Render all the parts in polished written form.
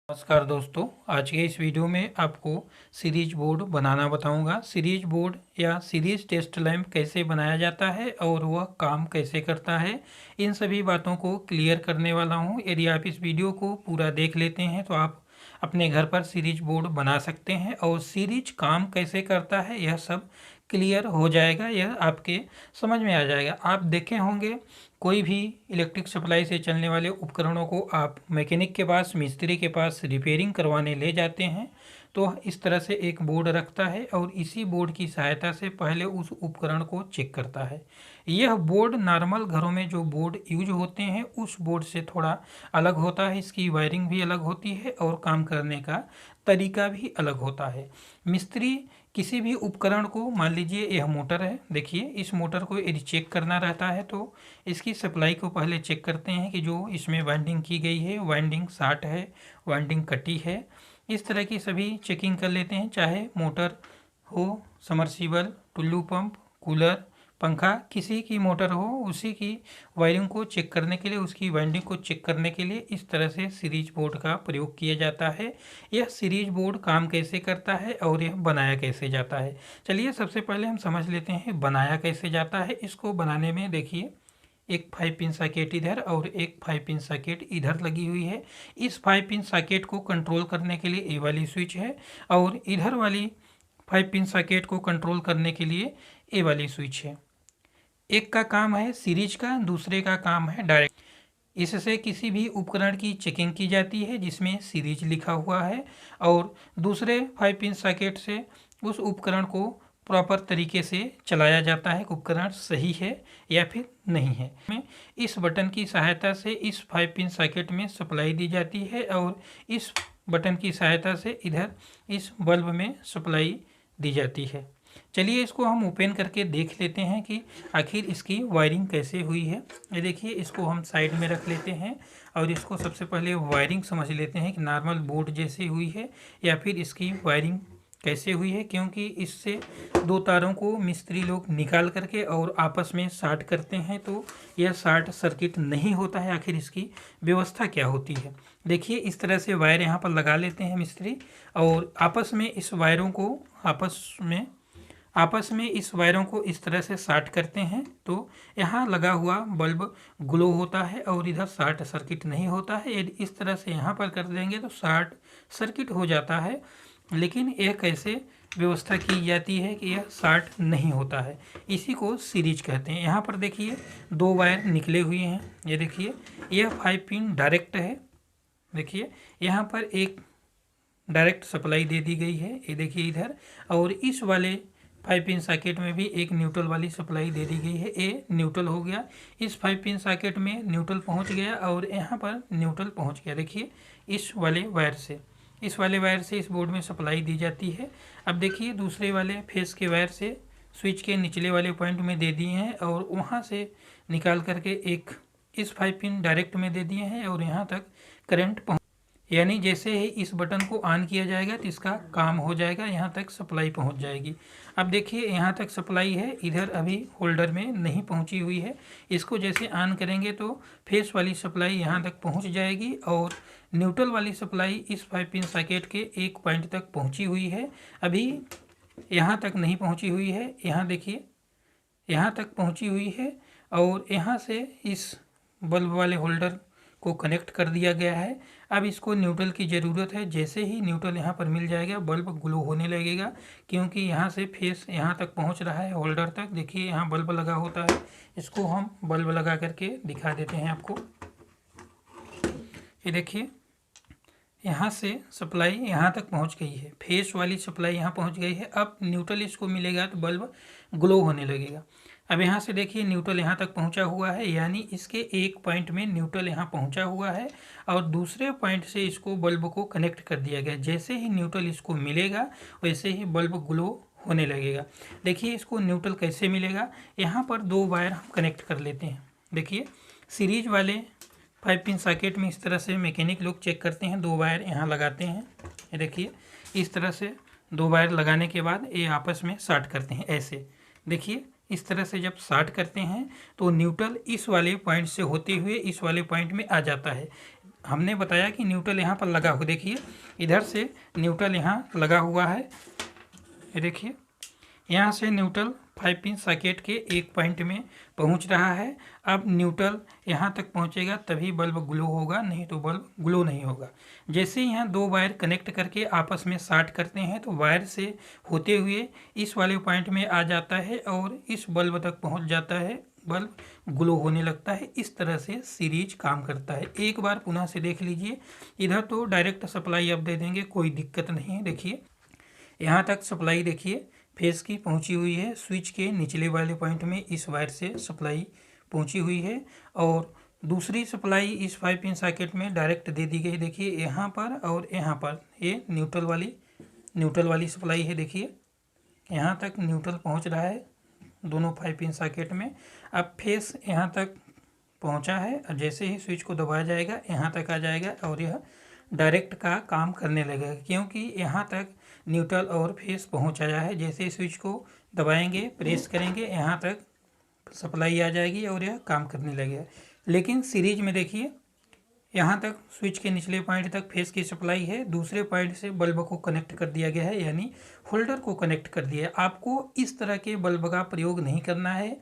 नमस्कार दोस्तों, आज के इस वीडियो में आपको सीरीज बोर्ड बनाना बताऊंगा। सीरीज बोर्ड या सीरीज टेस्ट लैंप कैसे बनाया जाता है और वह काम कैसे करता है, इन सभी बातों को क्लियर करने वाला हूं। यदि आप इस वीडियो को पूरा देख लेते हैं तो आप अपने घर पर सीरीज बोर्ड बना सकते हैं और सीरीज काम कैसे करता है यह सब क्लियर हो जाएगा, यह आपके समझ में आ जाएगा। आप देखे होंगे कोई भी इलेक्ट्रिक सप्लाई से चलने वाले उपकरणों को आप मैकेनिक के पास, मिस्त्री के पास रिपेयरिंग करवाने ले जाते हैं तो इस तरह से एक बोर्ड रखता है और इसी बोर्ड की सहायता से पहले उस उपकरण को चेक करता है। यह बोर्ड नॉर्मल घरों में जो बोर्ड यूज होते हैं उस बोर्ड से थोड़ा अलग होता है। इसकी वायरिंग भी अलग होती है और काम करने का तरीका भी अलग होता है। मिस्त्री किसी भी उपकरण को, मान लीजिए यह मोटर है, देखिए इस मोटर को यदि चेक करना रहता है तो इसकी सप्लाई को पहले चेक करते हैं कि जो इसमें वाइंडिंग की गई है, वाइंडिंग शार्ट है, वाइंडिंग कटी है, इस तरह की सभी चेकिंग कर लेते हैं। चाहे मोटर हो, समर्सिबल, टुल्लू पंप, कूलर, पंखा, किसी की मोटर हो, उसी की वायरिंग को चेक करने के लिए, उसकी वाइंडिंग को चेक करने के लिए इस तरह से सीरीज बोर्ड का प्रयोग किया जाता है। यह सीरीज बोर्ड काम कैसे करता है और यह बनाया कैसे जाता है, चलिए सबसे पहले हम समझ लेते हैं बनाया कैसे जाता है। इसको बनाने में देखिए एक 5 पिन सॉकेट इधर और एक 5 पिन सॉकेट इधर लगी हुई है। इस 5 पिन सॉकेट को कंट्रोल करने के लिए ए वाली स्विच है और इधर वाली 5 पिन सॉकेट को कंट्रोल करने के लिए ए वाली स्विच है। एक का काम है सीरीज का, दूसरे का काम है डायरेक्ट। इससे किसी भी उपकरण की चेकिंग की जाती है जिसमें सीरीज लिखा हुआ है और दूसरे 5 पिन सॉकेट से उस उपकरण को प्रॉपर तरीके से चलाया जाता है कि उपकरण सही है या फिर नहीं है। में इस बटन की सहायता से इस 5 पिन सॉकेट में सप्लाई दी जाती है और इस बटन की सहायता से इधर इस बल्ब में सप्लाई दी जाती है। चलिए इसको हम ओपन करके देख लेते हैं कि आखिर इसकी वायरिंग कैसे हुई है। ये देखिए, इसको हम साइड में रख लेते हैं और इसको सबसे पहले वायरिंग समझ लेते हैं कि नॉर्मल बोर्ड जैसे हुई है या फिर इसकी वायरिंग कैसे हुई है, क्योंकि इससे दो तारों को मिस्त्री लोग निकाल करके और आपस में शॉर्ट करते हैं तो यह शॉर्ट सर्किट नहीं होता है। आखिर इसकी व्यवस्था क्या होती है, देखिए इस तरह से वायर यहाँ पर लगा लेते हैं मिस्त्री और आपस में इस वायरों को आपस में इस वायरों को इस तरह से शॉर्ट करते हैं तो यहाँ लगा हुआ बल्ब ग्लो होता है और इधर शॉर्ट सर्किट नहीं होता है। यदि इस तरह से यहाँ पर कर देंगे तो शॉर्ट सर्किट हो जाता है, लेकिन यह कैसे व्यवस्था की जाती है कि यह शॉर्ट नहीं होता है, इसी को सीरीज कहते हैं। यहाँ पर देखिए दो वायर निकले हुए हैं, ये देखिए यह 5 पिन डायरेक्ट है। देखिए यहाँ पर एक डायरेक्ट सप्लाई दे दी गई है, ये देखिए इधर, और इस वाले 5 पिन सॉकेट में भी एक न्यूट्रल वाली सप्लाई दे दी गई है। ए न्यूट्रल हो गया, इस 5 पिन सॉकेट में न्यूट्रल पहुंच गया और यहाँ पर न्यूट्रल पहुंच गया। देखिए इस वाले वायर से इस बोर्ड में सप्लाई दी जाती है। अब देखिए दूसरे वाले फेस के वायर से स्विच के निचले वाले पॉइंट में दे दिए हैं और वहाँ से निकाल करके एक इस 5 पिन डायरेक्ट में दे दिए हैं और यहाँ तक करंट पहुँच, यानी जैसे ही इस बटन को ऑन किया जाएगा तो इसका काम हो जाएगा, यहाँ तक सप्लाई पहुँच जाएगी। अब देखिए यहाँ तक सप्लाई है, इधर अभी होल्डर में नहीं पहुँची हुई है। इसको जैसे ऑन करेंगे तो फेस वाली सप्लाई यहाँ तक पहुँच जाएगी और न्यूट्रल वाली सप्लाई इस 5 पिन सॉकेट के एक पॉइंट तक पहुँची हुई है। अभी यहाँ तक नहीं पहुँची हुई है, यहाँ देखिए यहाँ तक पहुँची हुई है और यहाँ से इस बल्ब वाले होल्डर को कनेक्ट कर दिया गया है। अब इसको न्यूट्रल की ज़रूरत है, जैसे ही न्यूट्रल यहाँ पर मिल जाएगा बल्ब ग्लो होने लगेगा, क्योंकि यहाँ से फेस यहाँ तक पहुँच रहा है होल्डर तक। देखिए यहाँ बल्ब लगा होता है, इसको हम बल्ब लगा करके दिखा देते हैं आपको। ये देखिए यहाँ से सप्लाई यहाँ तक पहुँच गई है, फेस वाली सप्लाई यहाँ पहुँच गई है। अब न्यूट्रल इसको मिलेगा तो बल्ब ग्लो होने लगेगा। अब यहाँ से देखिए न्यूट्रल यहाँ तक पहुँचा हुआ है, यानी इसके एक पॉइंट में न्यूट्रल यहाँ पहुँचा हुआ है और दूसरे पॉइंट से इसको बल्ब को कनेक्ट कर दिया गया। जैसे ही न्यूट्रल इसको मिलेगा वैसे ही बल्ब ग्लो होने लगेगा। देखिए इसको न्यूट्रल कैसे मिलेगा, यहाँ पर दो वायर हम कनेक्ट कर लेते हैं। देखिए सीरीज वाले 5 पिन सॉकेट में इस तरह से मैकेनिक लोग चेक करते हैं, दो वायर यहाँ लगाते हैं। ये देखिए इस तरह से दो वायर लगाने के बाद ये आपस में शॉर्ट करते हैं। ऐसे देखिए इस तरह से जब शॉर्ट करते हैं तो न्यूट्रल इस वाले पॉइंट से होते हुए इस वाले पॉइंट में आ जाता है। हमने बताया कि न्यूट्रल यहाँ पर लगा हुआ, देखिए इधर से न्यूट्रल यहाँ लगा हुआ है, ये देखिए यहाँ से न्यूट्रल 5 पिन सॉकेट के एक पॉइंट में पहुँच रहा है। अब न्यूट्रल यहाँ तक पहुँचेगा तभी बल्ब ग्लो होगा, नहीं तो बल्ब ग्लो नहीं होगा। जैसे यहाँ दो वायर कनेक्ट करके आपस में शॉर्ट करते हैं तो वायर से होते हुए इस वाले पॉइंट में आ जाता है और इस बल्ब तक पहुँच जाता है, बल्ब ग्लो होने लगता है। इस तरह से सीरीज काम करता है। एक बार पुनः से देख लीजिए, इधर तो डायरेक्ट सप्लाई आप दे देंगे, कोई दिक्कत नहीं है। देखिए यहाँ तक सप्लाई देखिए फेस की पहुंची हुई है, स्विच के निचले वाले पॉइंट में इस वायर से सप्लाई पहुंची हुई है और दूसरी सप्लाई इस 5 पिन सॉकेट में डायरेक्ट दे दी गई। देखिए यहाँ पर और यहाँ पर ये न्यूट्रल वाली सप्लाई है। देखिए यहाँ तक न्यूट्रल पहुँच रहा है दोनों 5 पिन सॉकेट में। अब फेस यहाँ तक पहुँचा है और जैसे ही स्विच को दबाया जाएगा यहाँ तक आ जाएगा और यह डायरेक्ट का काम करने लगेगा, क्योंकि यहाँ तक न्यूट्रल और फेस पहुँच आया है। जैसे स्विच को दबाएंगे, प्रेस करेंगे, यहाँ तक सप्लाई आ जाएगी और यह काम करने लगेगा। लेकिन सीरीज में देखिए यहाँ तक स्विच के निचले पॉइंट तक फेस की सप्लाई है, दूसरे पॉइंट से बल्ब को कनेक्ट कर दिया गया है, यानी होल्डर को कनेक्ट कर दिया है। आपको इस तरह के बल्ब का प्रयोग नहीं करना है,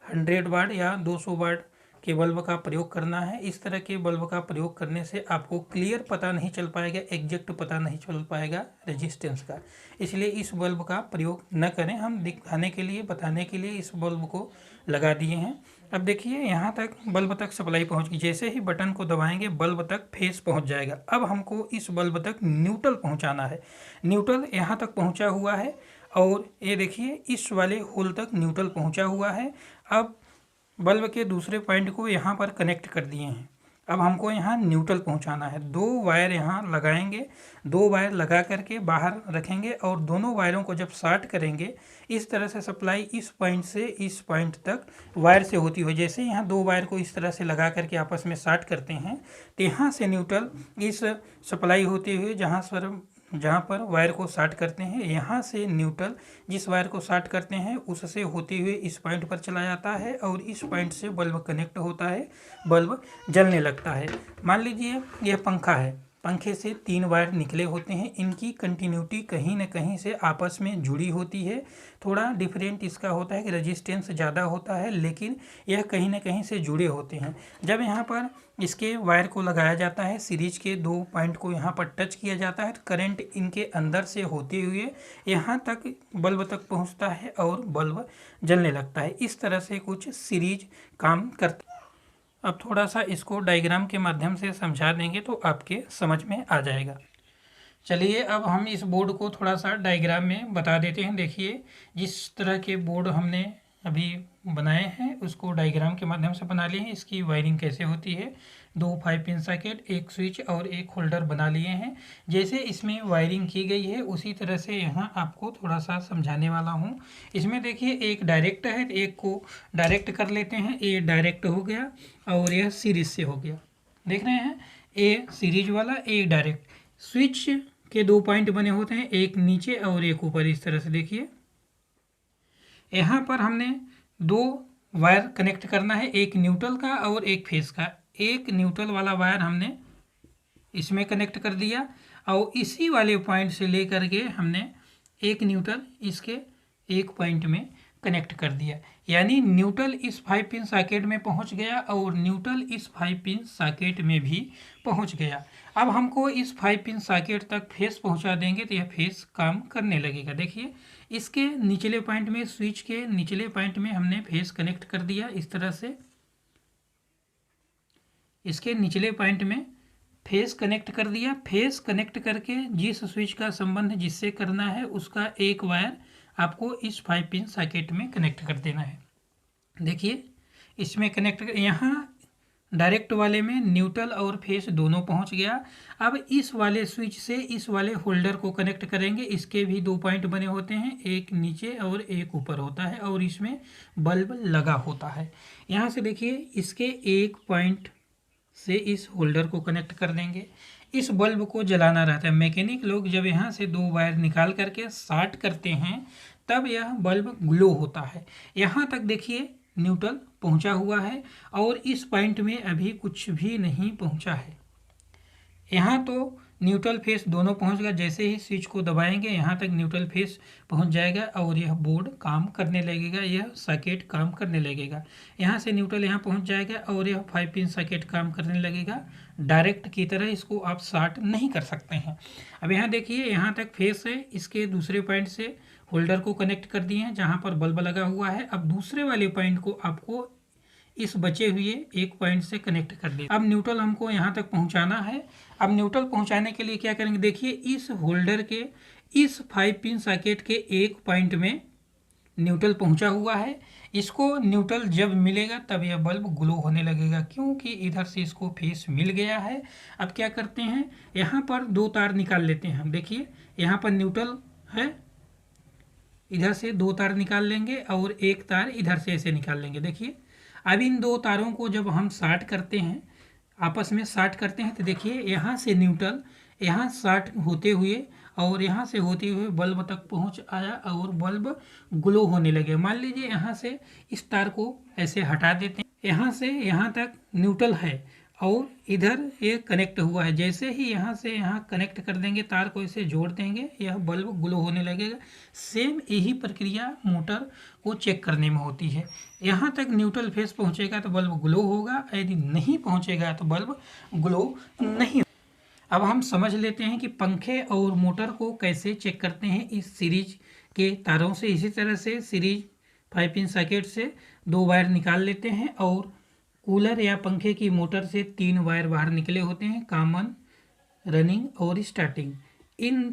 100 वाट या 200 वाट के बल्ब का प्रयोग करना है। इस तरह के बल्ब का प्रयोग करने से आपको क्लियर पता नहीं चल पाएगा, एग्जैक्ट पता नहीं चल पाएगा रेजिस्टेंस का, इसलिए इस बल्ब का प्रयोग न करें। हम दिखाने के लिए, बताने के लिए इस बल्ब को लगा दिए हैं। अब देखिए यहाँ तक बल्ब तक सप्लाई पहुँच गई, जैसे ही बटन को दबाएंगे बल्ब तक फेस पहुँच जाएगा। अब हमको इस बल्ब तक न्यूट्रल पहुँचाना है। न्यूट्रल यहाँ तक पहुँचा हुआ है और ये देखिए इस वाले होल तक न्यूट्रल पहुँचा हुआ है। अब बल्ब के दूसरे पॉइंट को यहाँ पर कनेक्ट कर दिए हैं। अब हमको यहाँ न्यूट्रल पहुँचाना है। दो वायर यहाँ लगाएंगे, दो वायर लगा करके बाहर रखेंगे और दोनों वायरों को जब शॉर्ट करेंगे इस तरह से सप्लाई इस पॉइंट से इस पॉइंट तक वायर से होती हुई, जैसे यहाँ दो वायर को इस तरह से लगा करके आपस में शॉर्ट करते हैं तो यहाँ से न्यूट्रल इस सप्लाई होते हुए जहाँ पर वायर को शॉर्ट करते हैं, यहाँ से न्यूट्रल जिस वायर को शॉर्ट करते हैं उससे होते हुए इस पॉइंट पर चला जाता है और इस पॉइंट से बल्ब कनेक्ट होता है, बल्ब जलने लगता है। मान लीजिए यह पंखा है, पंखे से 3 वायर निकले होते हैं, इनकी कंटिन्यूटी कहीं न कहीं से आपस में जुड़ी होती है। थोड़ा डिफरेंट इसका होता है कि रेजिस्टेंस ज़्यादा होता है, लेकिन यह कहीं न कहीं से जुड़े होते हैं। जब यहाँ पर इसके वायर को लगाया जाता है, सीरीज के 2 पॉइंट को यहाँ पर टच किया जाता है तो करंट इनके अंदर से होते हुए यहाँ तक बल्ब तक पहुँचता है और बल्ब जलने लगता है। इस तरह से कुछ सीरीज काम करता है। अब थोड़ा सा इसको डायग्राम के माध्यम से समझा देंगे तो आपके समझ में आ जाएगा। चलिए अब हम इस बोर्ड को थोड़ा सा डायग्राम में बता देते हैं। देखिए जिस तरह के बोर्ड हमने अभी बनाए हैं उसको डायग्राम के माध्यम से बना लिए हैं। इसकी वायरिंग कैसे होती है, 2 5 पिन सॉकेट, एक स्विच और एक होल्डर बना लिए हैं। जैसे इसमें वायरिंग की गई है उसी तरह से यहाँ आपको थोड़ा सा समझाने वाला हूँ। इसमें देखिए एक डायरेक्ट है, एक को डायरेक्ट कर लेते हैं। ये डायरेक्ट हो गया और यह सीरीज से हो गया, देख रहे हैं, ए सीरीज वाला, ए डायरेक्ट। स्विच के 2 पॉइंट बने होते हैं, एक नीचे और एक ऊपर। इस तरह से देखिए यहाँ पर हमने 2 वायर कनेक्ट करना है, एक न्यूट्रल का और एक फेस का। एक न्यूट्रल वाला वायर हमने इसमें कनेक्ट कर दिया और इसी वाले पॉइंट से लेकर के हमने एक न्यूट्रल इसके एक पॉइंट में कनेक्ट कर दिया, यानी न्यूट्रल इस 5 पिन सॉकेट में पहुंच गया और न्यूट्रल इस 5 पिन सॉकेट में भी पहुंच गया। अब हमको इस 5 पिन सॉकेट तक फेस पहुंचा देंगे तो यह फेस काम करने लगेगा। देखिए इसके निचले पॉइंट में, स्विच के निचले पॉइंट में हमने फेस कनेक्ट कर दिया। इस तरह से इसके निचले पॉइंट में फेस कनेक्ट कर दिया। फेस कनेक्ट करके जिस स्विच का संबंध जिससे करना है उसका एक वायर आपको इस 5 पिन सॉकेट में कनेक्ट कर देना है। देखिए इसमें कनेक्ट कर, यहाँ डायरेक्ट वाले में न्यूट्रल और फेस दोनों पहुंच गया। अब इस वाले स्विच से इस वाले होल्डर को कनेक्ट करेंगे। इसके भी 2 पॉइंट बने होते हैं, एक नीचे और एक ऊपर होता है और इसमें बल्ब लगा होता है। यहाँ से देखिए इसके एक पॉइंट से इस होल्डर को कनेक्ट कर देंगे। इस बल्ब को जलाना रहता है। मैकेनिक लोग जब यहाँ से 2 वायर निकाल करके शॉर्ट करते हैं तब यह बल्ब ग्लो होता है। यहाँ तक देखिए न्यूट्रल पहुँचा हुआ है और इस पॉइंट में अभी कुछ भी नहीं पहुँचा है, यहाँ तो न्यूट्रल फेस दोनों पहुँच गया। जैसे ही स्विच को दबाएंगे यहाँ तक न्यूट्रल फेस पहुँच जाएगा और यह बोर्ड काम करने लगेगा, यह सर्किट काम करने लगेगा। यहाँ से न्यूट्रल यहाँ पहुँच जाएगा और यह 5 पिन सर्किट काम करने लगेगा। डायरेक्ट की तरह इसको आप शॉर्ट नहीं कर सकते हैं। अब यहाँ देखिए, यहाँ तक फेस है, इसके दूसरे पॉइंट से होल्डर को कनेक्ट कर दिए हैं जहाँ पर बल्ब लगा हुआ है। अब दूसरे वाले पॉइंट को आपको इस बचे हुए एक पॉइंट से कनेक्ट कर दिया। अब न्यूट्रल हमको यहाँ तक पहुँचाना है। अब न्यूट्रल पहुँचाने के लिए क्या करेंगे, देखिए इस होल्डर के इस 5 पिन सॉकेट के एक पॉइंट में न्यूट्रल पहुँचा हुआ है। इसको न्यूट्रल जब मिलेगा तब यह बल्ब ग्लो होने लगेगा, क्योंकि इधर से इसको फेस मिल गया है। अब क्या करते हैं, यहाँ पर 2 तार निकाल लेते हैं हम। देखिए यहाँ पर न्यूट्रल है, इधर से 2 तार निकाल लेंगे और एक तार इधर से ऐसे निकाल लेंगे। देखिए अब इन 2 तारों को जब हम शॉर्ट करते हैं, आपस में शॉर्ट करते हैं, तो देखिए यहाँ से न्यूट्रल यहाँ शॉर्ट होते हुए और यहाँ से होते हुए बल्ब तक पहुँच आया और बल्ब ग्लो होने लगे। मान लीजिए यहाँ से इस तार को ऐसे हटा देते हैं, यहाँ से यहाँ तक न्यूट्रल है और इधर ये कनेक्ट हुआ है। जैसे ही यहाँ से यहाँ कनेक्ट कर देंगे, तार को इसे जोड़ देंगे, यह बल्ब ग्लो होने लगेगा। सेम यही प्रक्रिया मोटर को चेक करने में होती है। यहाँ तक न्यूट्रल फेस पहुँचेगा तो बल्ब ग्लो होगा, यदि नहीं पहुँचेगा तो बल्ब ग्लो नहीं। अब हम समझ लेते हैं कि पंखे और मोटर को कैसे चेक करते हैं इस सीरीज के तारों से। इसी तरह से सीरीज 5 पिन सॉकेट से 2 वायर निकाल लेते हैं और कूलर या पंखे की मोटर से 3 वायर बाहर निकले होते हैं, कॉमन, रनिंग और स्टार्टिंग। इन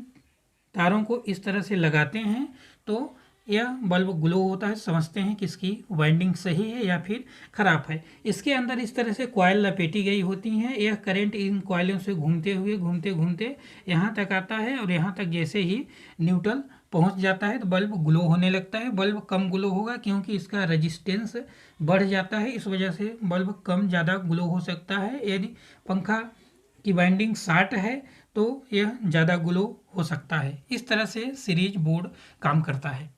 तारों को इस तरह से लगाते हैं तो यह बल्ब ग्लो होता है। समझते हैं कि इसकी वाइंडिंग सही है या फिर ख़राब है। इसके अंदर इस तरह से कॉइल लपेटी गई होती हैं। यह करंट इन कॉइलों से घूमते हुए घूमते घूमते यहाँ तक आता है और यहाँ तक जैसे ही न्यूट्रल पहुँच जाता है तो बल्ब ग्लो होने लगता है। बल्ब कम ग्लो होगा क्योंकि इसका रेजिस्टेंस बढ़ जाता है, इस वजह से बल्ब कम ज़्यादा ग्लो हो सकता है। यदि पंखा की वाइंडिंग शॉर्ट है तो यह ज़्यादा ग्लो हो सकता है। इस तरह से सीरीज बोर्ड काम करता है।